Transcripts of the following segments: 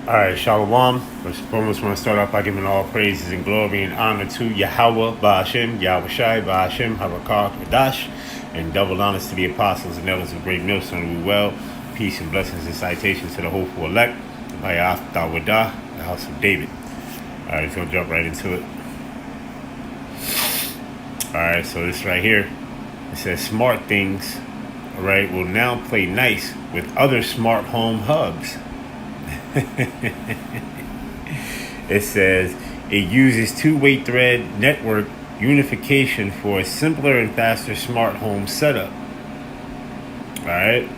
All right, Shalom. First and foremost, I want to start off by giving all praises and glory and honor to Yahweh, Ba'ashem, Yahweh Shai, Ba'ashem, Harakah, Kadash, and double honors to the apostles and elders of Great Millstone. We well, peace and blessings and citations to the hopeful elect, by Dawadah, the house of David. All right, so we'll jump right into it. All right, so this right here, it says smart things, all right, will now play nice with other smart home hubs. It says it uses two-way thread network unification for a simpler and faster smart home setup. All right.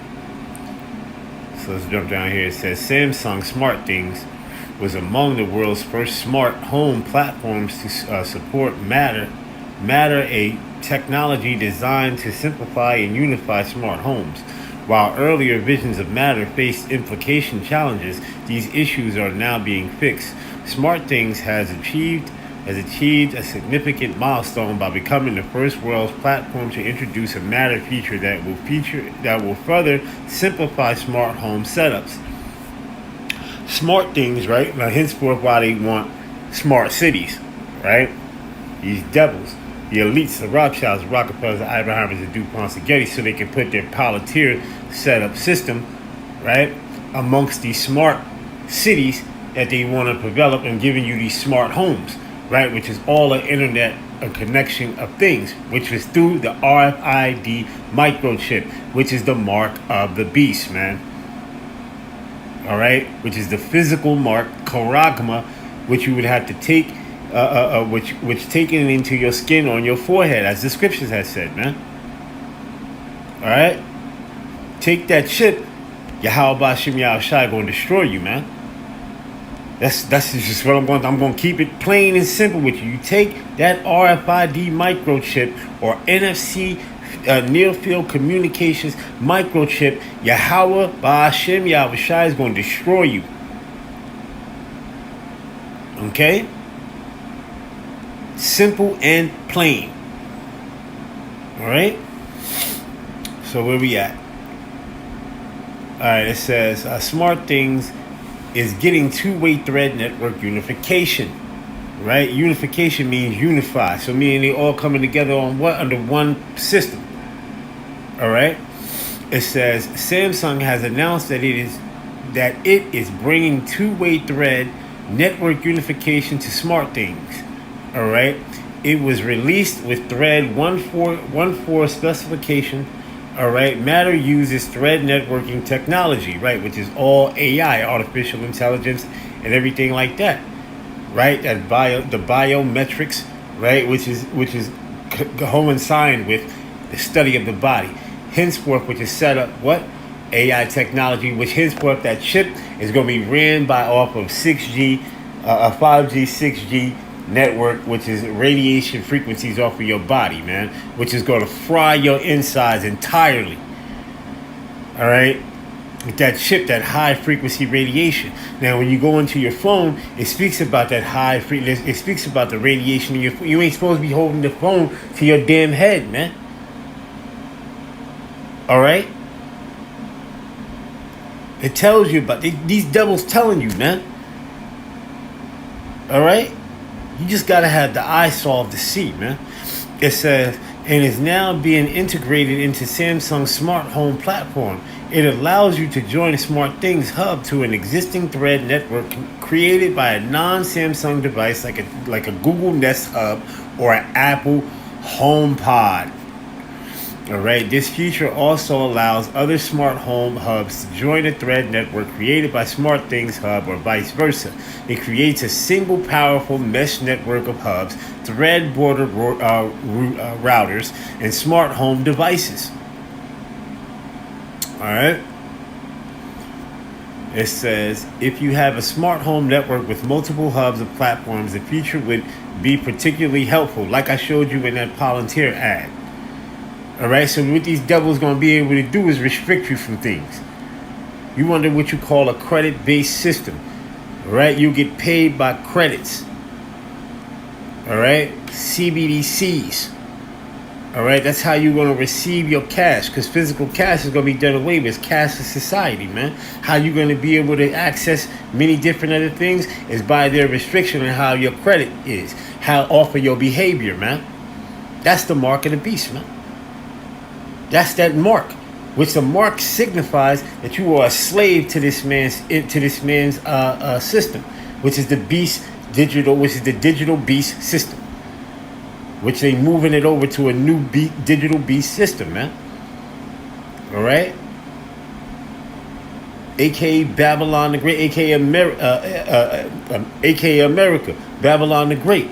So let's jump down here. It says Samsung SmartThings was among the world's first smart home platforms to support Matter, a technology designed to simplify and unify smart homes. While earlier visions of Matter faced implication challenges, these issues are now being fixed. SmartThings has achieved a significant milestone by becoming the first world's platform to introduce a Matter feature that will further simplify smart home setups. SmartThings, right? Now, henceforth, why they want smart cities, right? These devils, the elites, the Rothschilds, the Rockefellers, the Abrahams, the DuPonts, the Gettys, so they can put their Palantir setup system, right, amongst these smart cities that they want to develop and giving you these smart homes, right, which is all an internet, a connection of things, which is through the RFID microchip, which is the mark of the beast, man. All right, which is the physical mark, charagma, which you would have to take, which taken into your skin on your forehead, as the scriptures has said, man. All right, take that chip, Yahweh Ba'ashem Yahweh Shai going to destroy you, man. That's just what I'm going to keep it plain and simple with you. You take that RFID microchip or NFC near field communications microchip, Yahweh Ba'ashem Yahweh Shai is going to destroy you. Okay? Simple and plain. All right? So where we at? All right, it says SmartThings is getting two-way thread network unification. Right? Unification means unify. So meaning they all coming together on what? Under one system. All right? It says Samsung has announced that it is bringing two-way thread network unification to SmartThings. All right, it was released with Thread 1.4 specification. All right, Matter uses thread networking technology, right, which is all AI, artificial intelligence, and everything like that, right? The biometrics, right, which is coinciding with the study of the body. Henceforth, which is set up what AI technology, which henceforth that chip is going to be ran by off of 6G, 5G, 6G. Network, which is radiation frequencies off of your body, man, which is going to fry your insides entirely. All right, with that chip, that high frequency radiation. Now, when you go into your phone, it speaks about that high frequency. It speaks about the radiation in your phone. You ain't supposed to be holding the phone to your damn head, man. All right, it tells you about these devils telling you, man. All right. You just got to have the eye solve to see, man. It says, and is now being integrated into Samsung's smart home platform. It allows you to join a SmartThings hub to an existing thread network created by a non-Samsung device like a Google Nest Hub or an Apple HomePod. All right, this feature also allows other smart home hubs to join a thread network created by SmartThings Hub or vice versa. It creates a single powerful mesh network of hubs, thread border routers, and smart home devices. All right. It says, if you have a smart home network with multiple hubs and platforms, the feature would be particularly helpful, like I showed you in that Palantir ad. All right, so what these devils going to be able to do is restrict you from things. You under what you call a credit-based system. All right, you get paid by credits. All right, CBDCs. All right, that's how you're going to receive your cash, because physical cash is going to be done away with. It's cashless society, man. How you're going to be able to access many different other things is by their restriction on how your credit is, how off of your behavior, man. That's the mark of the beast, man. That's that mark, which the mark signifies that you are a slave to this man's system, which is the beast digital, which is the digital beast system, which they moving it over to a new digital beast system, man. All right, aka Babylon the Great, aka America, Babylon the Great.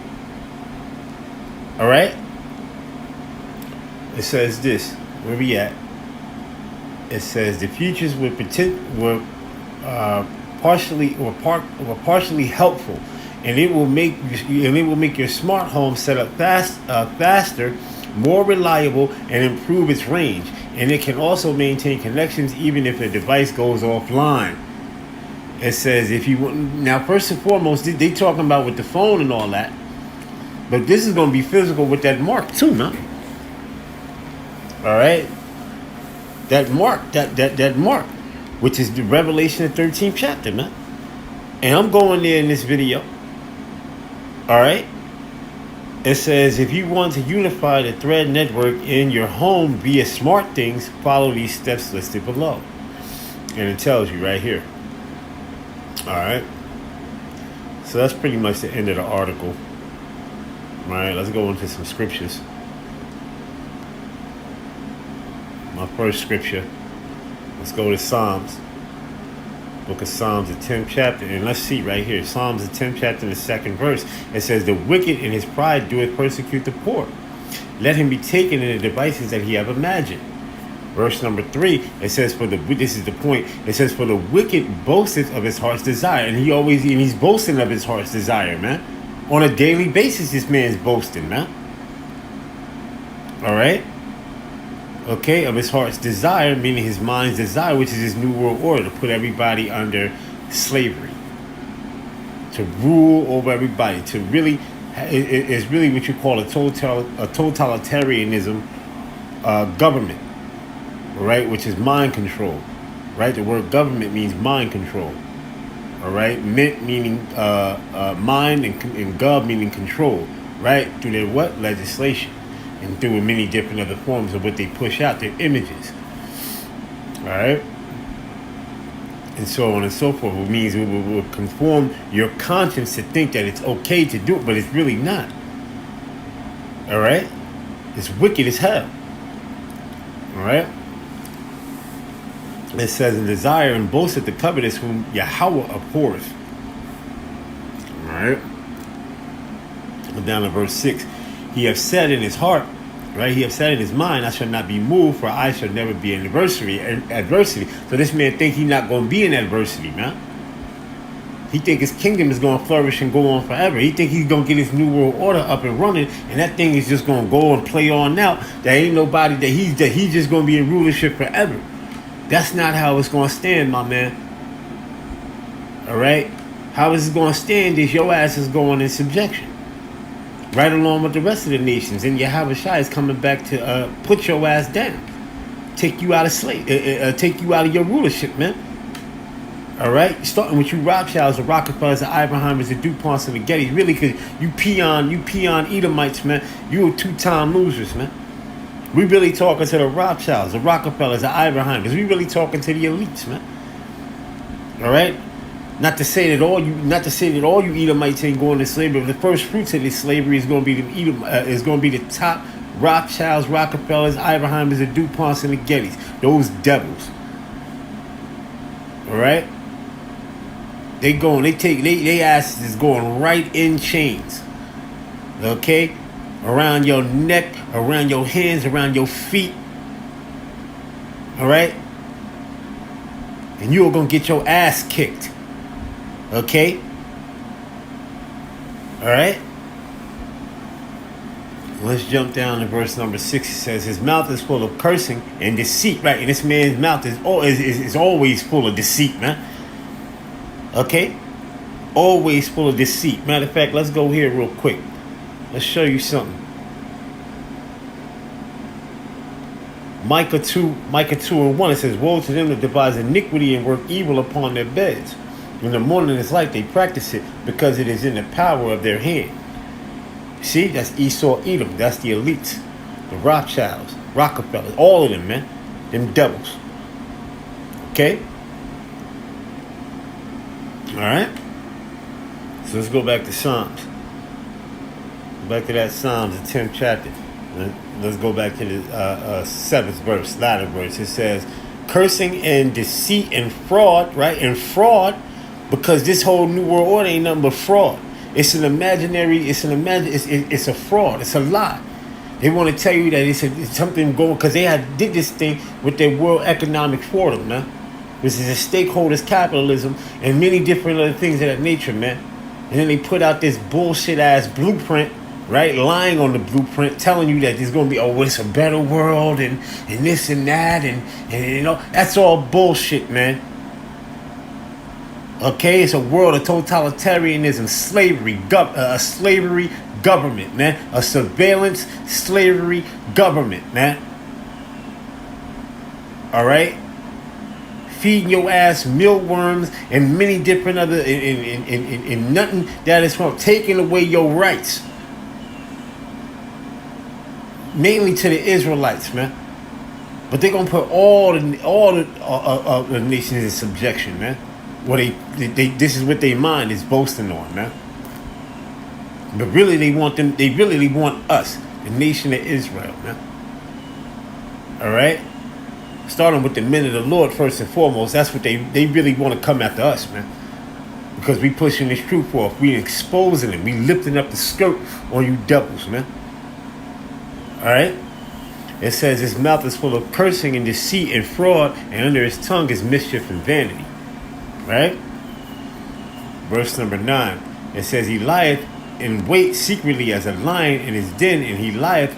All right. It says this. Where we at? It says the futures were partially helpful, and it will make your smart home setup faster, more reliable, and improve its range. And it can also maintain connections even if a device goes offline. It says if you now, first and foremost, they talking about with the phone and all that, but this is going to be physical with that mark too, man. All right, that mark, which is the Revelation, the 13th chapter, man. And I'm going there in this video. All right. It says if you want to unify the Thread network in your home via SmartThings, follow these steps listed below. And it tells you right here. All right. So that's pretty much the end of the article. All right. Let's go into some scriptures. My first scripture. Let's go to Psalms. Book of Psalms, the 10th chapter. And let's see right here. Psalms, the 10th chapter, the 2nd verse. It says, the wicked in his pride doeth persecute the poor. Let him be taken in the devices that he have imagined. Verse number 3, it says, this is the point. It says, for the wicked boasteth of his heart's desire. And he's boasting of his heart's desire, man. On a daily basis, this man's boasting, man. All right? Okay, of his heart's desire, meaning his mind's desire, which is his new world order, to put everybody under slavery, to rule over everybody, to really, it's really what you call a totalitarianism government, right? Which is mind control, right? The word government means mind control, all right? Mint meaning mind, and gov meaning control, right? Through their what? Legislation. And through many different other forms of what they push out, their images. All right? And so on and so forth. It means it will conform your conscience to think that it's okay to do it, but it's really not. All right? It's wicked as hell. All right? It says, and desire and boast at the covetous whom Yahweh abhorreth. All right? Go down to verse 6. He have said in his heart, right? He have said in his mind, I shall not be moved, for I shall never be in adversity. So this man think he's not going to be in adversity, man. He think his kingdom is going to flourish and go on forever. He think he's going to get his new world order up and running, and that thing is just going to go and play on out. There ain't nobody that he's just going to be in rulership forever. That's not how it's going to stand, my man. All right? How it's going to stand is your ass is going in subjection. Right along with the rest of the nations. And Yahweh Shai is coming back to put your ass down. Take you out of take you out of your rulership, man. All right? Starting with you Rothschilds, the Rockefellers, the Oppenheimers, the DuPonts, and the Gettys. Really, because you peon Edomites, man. You are two-time losers, man. We really talking to the Rothschilds, the Rockefellers, the Oppenheimers. We really talking to the elites, man. All right? Not to say that all you Edomites ain't going to slavery. But the first fruits of this slavery is going to be the top Rothschilds, Rockefellers, Oppenheimers, the DuPonts, and the Gettys. Those devils. All right. They asses is going right in chains. Okay, around your neck, around your hands, around your feet. All right. And you are gonna get your ass kicked. Okay? Alright? Let's jump down to verse number 6. It says, his mouth is full of cursing and deceit. Right? And this man's mouth is always full of deceit, man. Okay? Always full of deceit. Matter of fact, let's go here real quick. Let's show you something. Micah 2:1, it says, woe to them that devise iniquity and work evil upon their beds. When the morning is light, they practice it because it is in the power of their hand. See, that's Esau, Edom. That's the elites, the Rothschilds, Rockefellers, all of them, man. Them devils. Okay? All right? So let's go back to Psalms. Back to that Psalms, the 10th chapter. Let's go back to the 7th verse, latter verse. It says, cursing and deceit and fraud, right? And fraud, because this whole New World Order ain't nothing but fraud. It's an imaginary, it's a fraud. It's a lie. They want to tell you that it's something going, because they did this thing with their World Economic Forum, man. This is a stakeholders capitalism and many different other things of that nature, man. And then they put out this bullshit ass blueprint, right? Lying on the blueprint, telling you that there's going to be, oh, it's a better world and this and that. And you know, that's all bullshit, man. Okay, it's a world of totalitarianism, slavery, slavery government, man. A surveillance slavery government, man. All right? Feeding your ass mealworms and many different other, in nothing that is from taking away your rights. Mainly to the Israelites, man. But they're going to put all the nations in subjection, man. Well, this is what their mind is boasting on, man. But really, they want us, the nation of Israel, man. All right? Starting with the men of the Lord first and foremost. That's what they really want to come after us, man. Because we pushing this truth forth. We exposing them. We lifting up the skirt on you devils, man. All right? It says his mouth is full of cursing and deceit and fraud, and under his tongue is mischief and vanity. Right? Verse number 9. It says he lieth in wait secretly as a lion in his den, and he lieth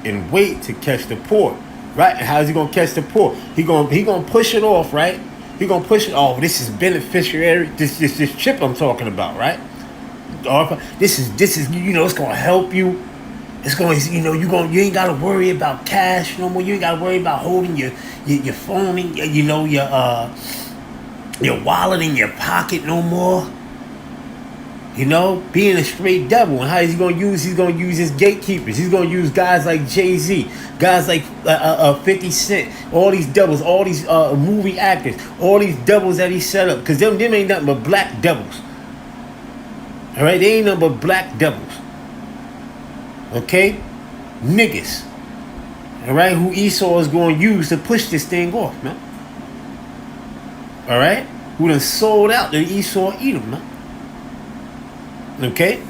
in wait to catch the poor. Right? And how is he gonna catch the poor? He gonna push it off, right? He gonna push it off. This is beneficiary. This chip I'm talking about, right? This is you know, it's gonna help you. It's going, you know, you ain't gotta worry about cash no more. You ain't gotta worry about holding your phone in, you know, your wallet in your pocket no more. You know, being a straight devil. And how is he going to use? He's going to use his gatekeepers. He's going to use guys like Jay-Z, guys like 50 Cent, all these devils, all these movie actors, all these devils that he set up. Because them ain't nothing but black devils. All right? They ain't nothing but black devils. Okay? Niggas. All right? Who Esau is going to use to push this thing off, man. All right? Who done sold out to Esau Edom, man. Okay?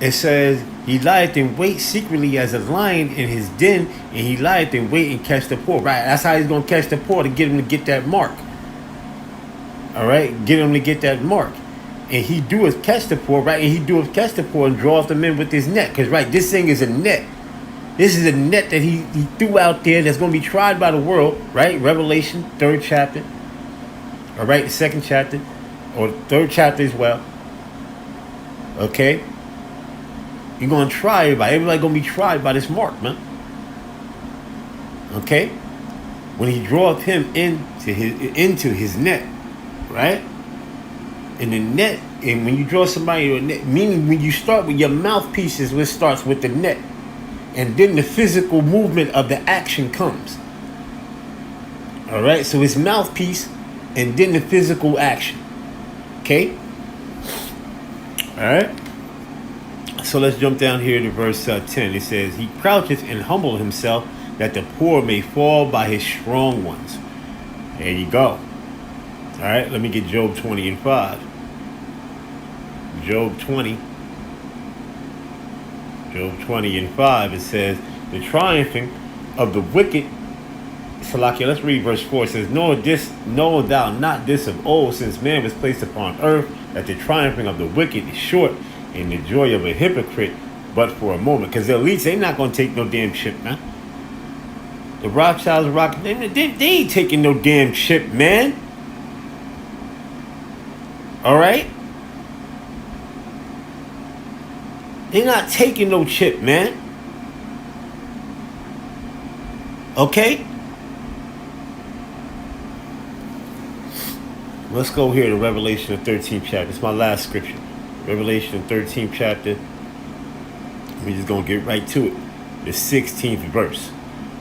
It says, he lieth in wait secretly as a lion in his den, and he lieth in wait and catch the poor. Right? That's how he's going to catch the poor, to get him to get that mark. All right? Get him to get that mark. And he doeth catch the poor, right? And he doeth catch the poor and draweth them in with his net. Because, right, this thing is a net. This is a net that he threw out there that's going to be tried by the world, right? Revelation, 3rd chapter. All right, the 2nd chapter, or 3rd chapter as well. Okay? You're going to try everybody. Everybody going to be tried by this mark, man. Okay? When he draweth him into his net, right? And the net, and when you draw somebody to a net, meaning when you start with your mouthpieces, which starts with the net. And then the physical movement of the action comes. All right? So it's mouthpiece, and then the physical action. Okay? All right? So let's jump down here to verse 10. It says, he croucheth and humbleth himself, that the poor may fall by his strong ones. There you go. All right, let me get Job 20 and 5. Job 20. Job 20 and 5, it says, the triumphing of the wicked. Salakia, let's read verse 4. It says, know thou not this of old, since man was placed upon earth, that the triumphing of the wicked is short, and the joy of a hypocrite but for a moment. Because the elites, they not going to take no damn shit, man. The Rothschilds, they ain't taking no damn shit, man. All right? They're not taking no chip, man. Okay? Let's go here to Revelation, the 13th chapter. It's my last scripture. Revelation, the 13th chapter. We're just going to get right to it. The 16th verse.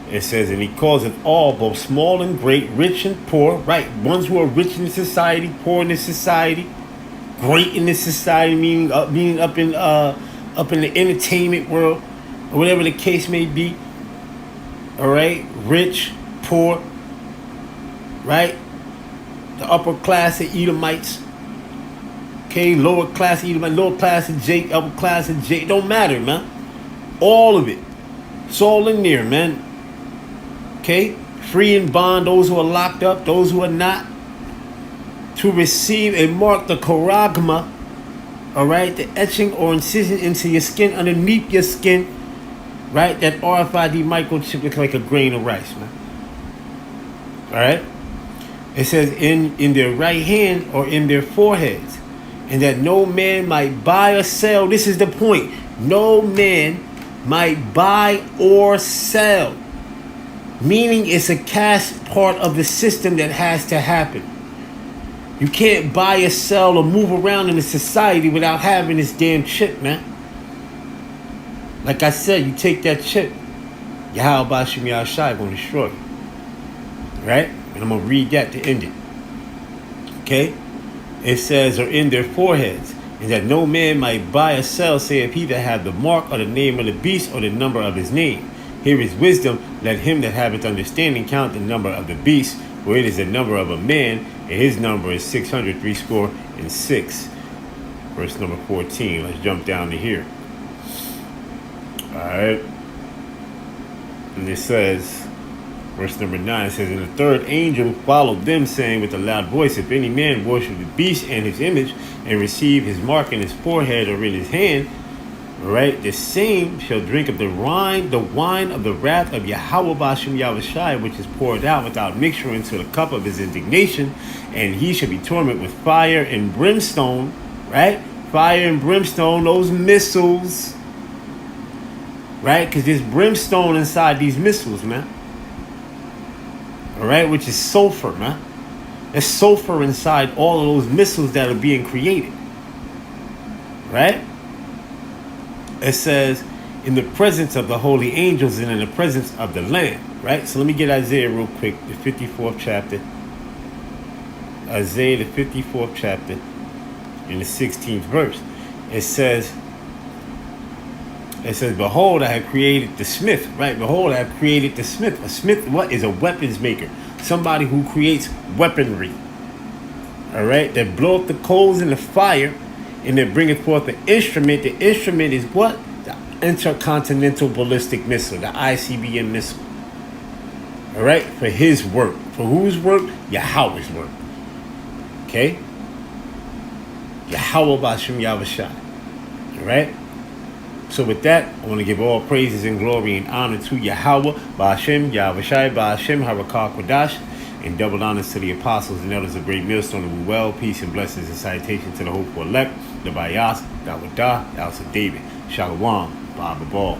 It says, and he causeth all, both small and great, rich and poor, right? Ones who are rich in the society, poor in the society, great in the society, meaning up in the entertainment world, or whatever the case may be. All right, rich, poor, right? The upper class of Edomites, okay, lower class Edomite, lower class of Jake, upper class of Jake, don't matter, man. All of it, it's all in there, man. Okay, free and bond, those who are locked up, those who are not, to receive a mark, the charagma, all right, the etching or incision into your skin, underneath your skin, right, that RFID microchip looks like a grain of rice, man. All right, it says in their right hand or in their foreheads, and that no man might buy or sell. This is the point. No man might buy or sell. Meaning it's a cash part of the system that has to happen. You can't buy or sell or move around in a society without having this damn chip, man. Like I said, you take that chip, Yahweh Bashim Yahushai going to destroy you. Right? And I'm going to read that to end it. Okay? It says, or in their foreheads, and that no man might buy or sell, saith he that have the mark or the name of the beast or the number of his name. Here is wisdom. Let him that haveth understanding count the number of the beast, for it is the number of a man, and his number is 666. Verse number 14. Let's jump down to here. Alright. And it says, verse number 9, it says, and the third angel followed them, saying with a loud voice, if any man worship the beast and his image, and receive his mark in his forehead or in his hand, right, the same shall drink of the wine of the wrath of Yahweh Bashim Yahushai, which is poured out without mixture into the cup of his indignation, and he shall be tormented with fire and brimstone, right? Fire and brimstone, those missiles, right? Because there's brimstone inside these missiles, man. All right, which is sulfur, man. There's sulfur inside all of those missiles that are being created, right? It says, in the presence of the holy angels and in the presence of the Lamb, right? So let me get Isaiah real quick, the 54th chapter. Isaiah, the 54th chapter, in the 16th verse. It says, behold, I have created the smith, right? Behold, I have created the smith. A smith, what is a weapons maker? Somebody who creates weaponry, all right? That blow up the coals in the fire, and then bringeth forth the instrument. The instrument is what? The Intercontinental Ballistic Missile, the ICBM missile. All right? For his work. For whose work? Yahweh's work. Okay? Yahweh Bashim Yahushai. All right? So with that, I want to give all praises and glory and honor to Yahweh Bashim Yahushai Bashim Harakah Kodash, and double honors to the apostles and elders of Great Millstone, and well, peace and blessings and citation to the hopeful elect, the Bayas, Dawadah, the House of David, Shalom, Baba Ball.